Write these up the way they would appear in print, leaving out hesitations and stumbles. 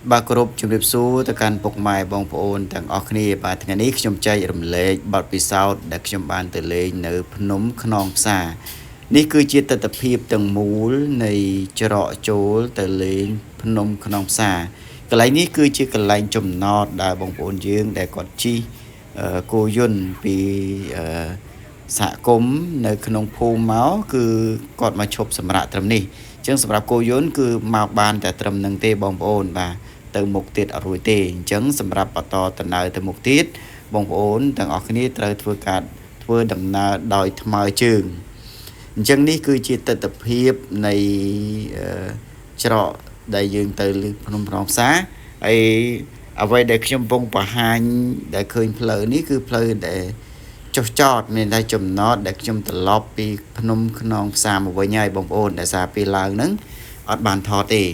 បាទគោរពជំរាបសួរទៅកាន់ពុកម៉ែបងប្អូនទាំងអស់គ្នាបាទថ្ងៃនេះខ្ញុំចែករំលែកបទពិសោធន៍ដែលខ្ញុំបានទៅលេងនៅភ្នំខ្នងផ្សារនេះគឺជាទស្សនវិជ្ជាទាំងមូលនៃច្រកចូលទៅលេងភ្នំខ្នងផ្សារកន្លែងនេះគឺជាកន្លែងចំណតដែលបងប្អូនយើងដែលគាត់ជិះគោយន្តពីសហគមន៍នៅក្នុងភូមិមកគឺគាត់មកឈប់សម្រាកត្រឹមនេះអញ្ចឹងសម្រាប់គោយន្តគឺមកបានតែត្រឹមនឹងទេបងប្អូនបាទទៅមុខទៀតអត់រួចទេអញ្ចឹងសម្រាប់បន្តដំណើរទៅមុខទៀតបងប្អូនទាំងអស់គ្នាត្រូវធ្វើដំណើរដោយថ្មើរជើងអញ្ចឹងនេះគឺជាទស្សនវិជ្ជានៃច្រកដែលយើងទៅភ្នំខ្នងផ្សារហើយអ្វីដែលខ្ញុំកំពុងបង្ហាញដែលឃើញផ្លូវនេះគឺផ្លូវដែលចុះចតមានតែចំណតដែលខ្ញុំត្រឡប់ពីភ្នំខ្នងផ្សារមកវិញហើយបងប្អូនដែលសារពេលឡើងហ្នឹងអត់បានថតទេ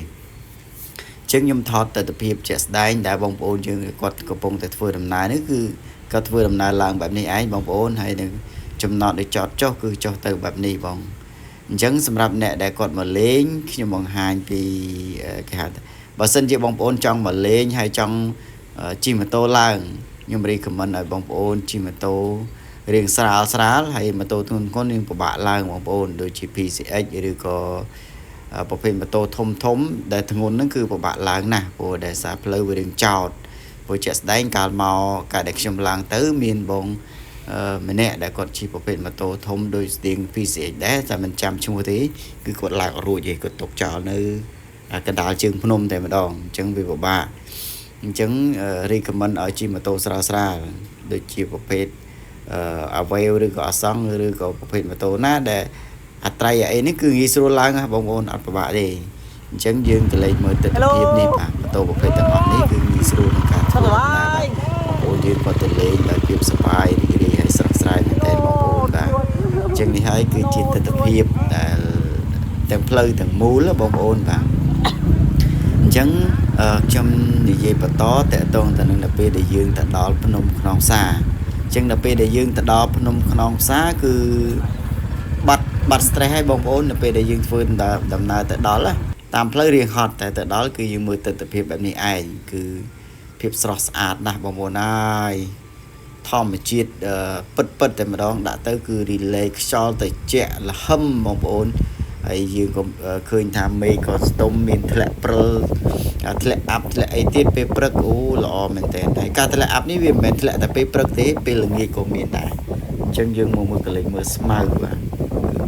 ចឹងខ្ញុំថតទស្សនវិជ្ជាជាក់ស្ដែងដែលបងប្អូនយើងគាត់កំពុងតែធ្វើដំណើរនេះគឺគាត់ធ្វើដំណើរឡើងបែបនេះឯងបងប្អូនហើយនឹងចំណតដែលចតចុះគឺចុះទៅបែបនេះបងអញ្ចឹងសម្រាប់អ្នកដែលគាត់មកលេងខ្ញុំបង្ហាញពីគេហៅបើសិនជាបងប្អូនចង់មកលេងហើយចង់ជិះម៉ូតូឡើងខ្ញុំរីកមិនឲ្យបងប្អូនជិះម៉ូតូរៀងស្រាលហើយម៉ូតូធ្ងន់រៀងពិបាកឡើងបងប្អូនដូចជា PCX ឬក៏ប្រភេទម៉ូតូធំដែលធ្ងន់ហ្នឹងគឺពិបាកឡើងណាស់ព្រោះដែលសារផ្លូវវារឿងចោតព្រោះជាក់ស្ដែងកាលដែលខ្ញុំឡើងទៅមានបងម្នាក់ដែលគាត់ជិះប្រភេទម៉ូតូធំដូចស្ទៀង PCX ដែរតែមិនចាំឈ្មោះទេគឺគាត់ឡើងអត់រួចទេគាត់ຕົកចោលនៅកណ្ដាលជើងភ្នំតែម្ដងអញ្ចឹងវាពិបាកអញ្ចឹងរីកមិនឲ្យជិះម៉ូតូស្រាលដូចជាប្រភេទអាវេវឬក៏អាសង់ឬក៏ប្រភេទម៉ូតូណាដែលអត្រ័យអីនេះគឺងាយស្រួលឡើងណាបងប្អូនអត់ពិបាកទេអញ្ចឹងយើងទៅលេខមើលទស្សនវិជ្ជានេះបាទម៉ូតូប្រភេទទាំងអស់នេះគឺងាយស្រួលក្នុងការធ្វើដំណើរបាទបងប្អូនយើងក៏ទៅលេងដោយភាពសប្បាយរីករាយហើយស្រស់ស្រាយមែនទែនបងប្អូនបាទអញ្ចឹងនេះហើយគឺជាទស្សនវិជ្ជាដែលទាំងផ្លូវទាំងមូលបងប្អូនបាទអញ្ចឹងខ្ញុំនិយាយបន្តតកតងទៅនឹងដល់ពេលដែលយើងទៅដល់ភ្នំខ្នងផ្សារអញ្ចឹងដល់ពេលដែលយើងទៅដល់ភ្នំខ្នងផ្សារគឺបាត់ stress ឲ្យបងប្អូននៅពេលដែលយើងធ្វើដំណើរទៅដល់តាមផ្លូវរៀងហត់តែទៅដល់គឺយើងមើលទស្សនវិជ្ជាបែបនេះឯងគឺភាពស្រស់ស្អាតណាស់បងប្អូនហើយធម្មជាតិពិតតែម្ដងដាក់ទៅគឺ relax ខ្យល់ត្រជាក់ល្ហឹមបងប្អូនហើយយើងក៏ឃើញថាមេឃក៏ស្ទុំមានធ្លាក់ព្រិលធ្លាក់អាប់ធ្លាក់អីទៀតពេលព្រឹកអូល្អមែនតើហើយការធ្លាក់អាប់នេះវាមិនមែនធ្លាក់តែពេលព្រឹកទេពេលល្ងាចក៏មានដែរអញ្ចឹងយើងមើលកលេចមើលស្មៅបាទ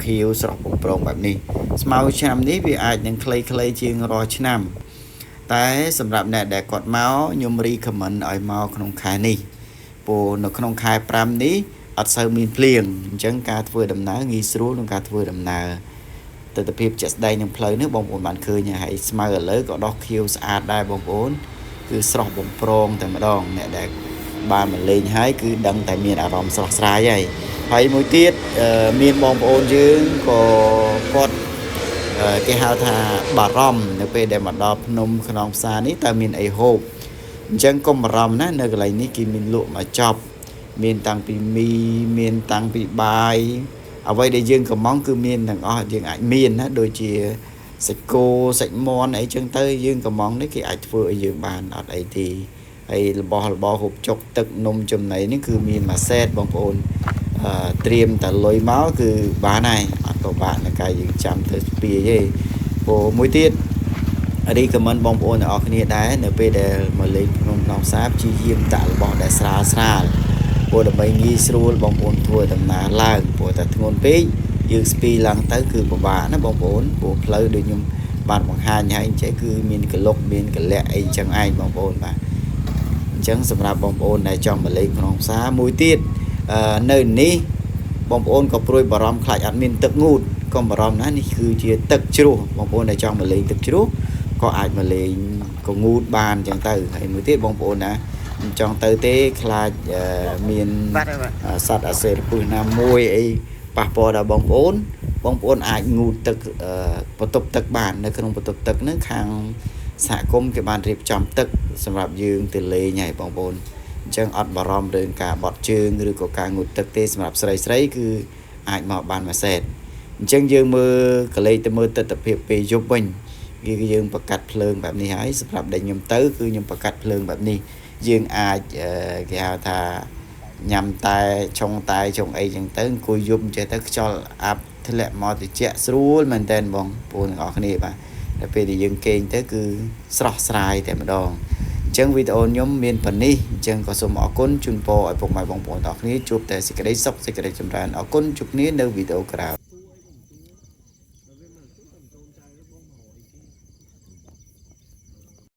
ខៀវស្រស់ប្រងបែបនេះស្មៅឆ្នាំនេះវាអាចនឹងខ្លីៗជាងរាល់ឆ្នាំតែសម្រាប់អ្នកដែលគាត់មកខ្ញុំរីខមមិនឲ្យមកក្នុងខែនេះព្រោះនៅក្នុងខែ5នេះអត់សូវមានភ្លៀងអញ្ចឹងការធ្វើដំណើរងាយស្រួលក្នុងការធ្វើដំណើរទស្សនវិជ្ជាជាក់ស្ដែងនឹងផ្លូវនេះបងប្អូនបានឃើញហើយស្មៅឥឡូវក៏ដោះខៀវស្អាតដែរបងប្អូនគឺស្រស់បំព្រងតែម្ដងអ្នកដែលបានមកលេងហើយគឺដឹងតែមានអារម្មណ៍ស្រស់ស្រាយហើយមួយទៀតមានបងប្អូនយើងក៏គាត់គេហៅថាបារម្ភនៅពេលដែលមកដល់ភ្នំខ្នងផ្សារនេះតើមានអីហូបអញ្ចឹងកុំបារម្ភណានៅកន្លែងនេះគេមានលក់មកចប់មានតាំងពីមីមានតាំងពីបាយអ្វីដែលយើងកំងគឺមានទាំងអស់យើងអាចមានណាដូចជាសាច់គោសាច់មាន់អីចឹងទៅយើងកំងនេះគេអាចធ្វើឲ្យយើងបានអត់អីទេហើយរបស់ហូបចុកទឹកនំចំណីនេះគឺមានមួយសេតបងប្អូនត្រៀមតែលុយមកគឺបានហើយអត់ពិបាកនឹងការយើងចាំទៅស្ពាយទេព្រោះមួយទៀតរីកមិនបងប្អូនទាំងអស់គ្នាដែរនៅពេលដែលមកលេងភ្នំខ្នងផ្សារព្យាយាមដាក់របស់ដែលស្រាលព្រោះដើម្បីងាយស្រួលបងប្អូនធ្វើដំណើរឡើងព្រោះតែធ្ងន់ពេកយើងស្ពីឡើងទៅគឺពិបាកណាបងប្អូនព្រោះផ្លូវដូចខ្ញុំបានបង្ហាញហើយអញ្ចឹងគឺមានកលុកមានកលាក់អីចឹងឯងបងប្អូនបាទអញ្ចឹងសម្រាប់បងប្អូនដែលចង់មកលេងភ្នំផ្សារមួយទៀតនៅនេះបងប្អូនក៏ព្រួយបារម្ភខ្លាចអត់មានទឹកងូតកុំបារម្ភណានេះគឺជាទឹកជ្រោះបងប្អូនដែលចង់មកលេងទឹកជ្រោះក៏អាចមកលេងក៏ងូតបានអញ្ចឹងទៅហើយមួយទៀតបងប្អូនណាមិនចង់ទៅទេខ្លាចមានសត្វអសេរពុះណាមួយអីប៉ះពាល់ដល់បងប្អូនអាចងូតទឹកបន្ទប់ទឹកបាននៅក្នុងបន្ទប់ទឹកហ្នឹងខាងសហគមន៍គេបានរៀបចំទឹកសម្រាប់យើងទៅលេងហើយបងប្អូនអញ្ចឹងអត់បារម្ភរឿងការបត់ជើងឬក៏ការងូតទឹកទេសម្រាប់ស្រីគឺអាចមកបានមួយសេតអញ្ចឹងយើងមើលកលេចទៅមើលទស្សនវិជ្ជាពេលយប់វិញ យើងប្រកាត់ភ្លើងបែបនេះហើយសម្រាប់ដែលខ្ញុំទៅគឺខ្ញុំប្រកាត់ភ្លើងបែបនេះយើងអាចគេហៅថាញ៉ាំតែចុងអីចឹងទៅអង្គុយយប់ចេះទៅខ្យល់អាប់ធ្លាក់មកត្រជាក់ស្រួលមែនតើបងប្អូនទាំងអស់គ្នាបាទដល់ពេលដែលយើងគេងទៅគឺស្រស់ស្រាយតែម្ដងអញ្ចឹងវីដេអូខ្ញុំមានប៉ុណ្នេះអញ្ចឹងក៏សូមអរគុណជូនពរឲ្យពុកម៉ែបងប្អូនទាំងអស់គ្នាជួបតែសេចក្តីសុខសេចក្តីចម្រើនអរគុណជួបគ្នានៅវីដេអូក្រោយ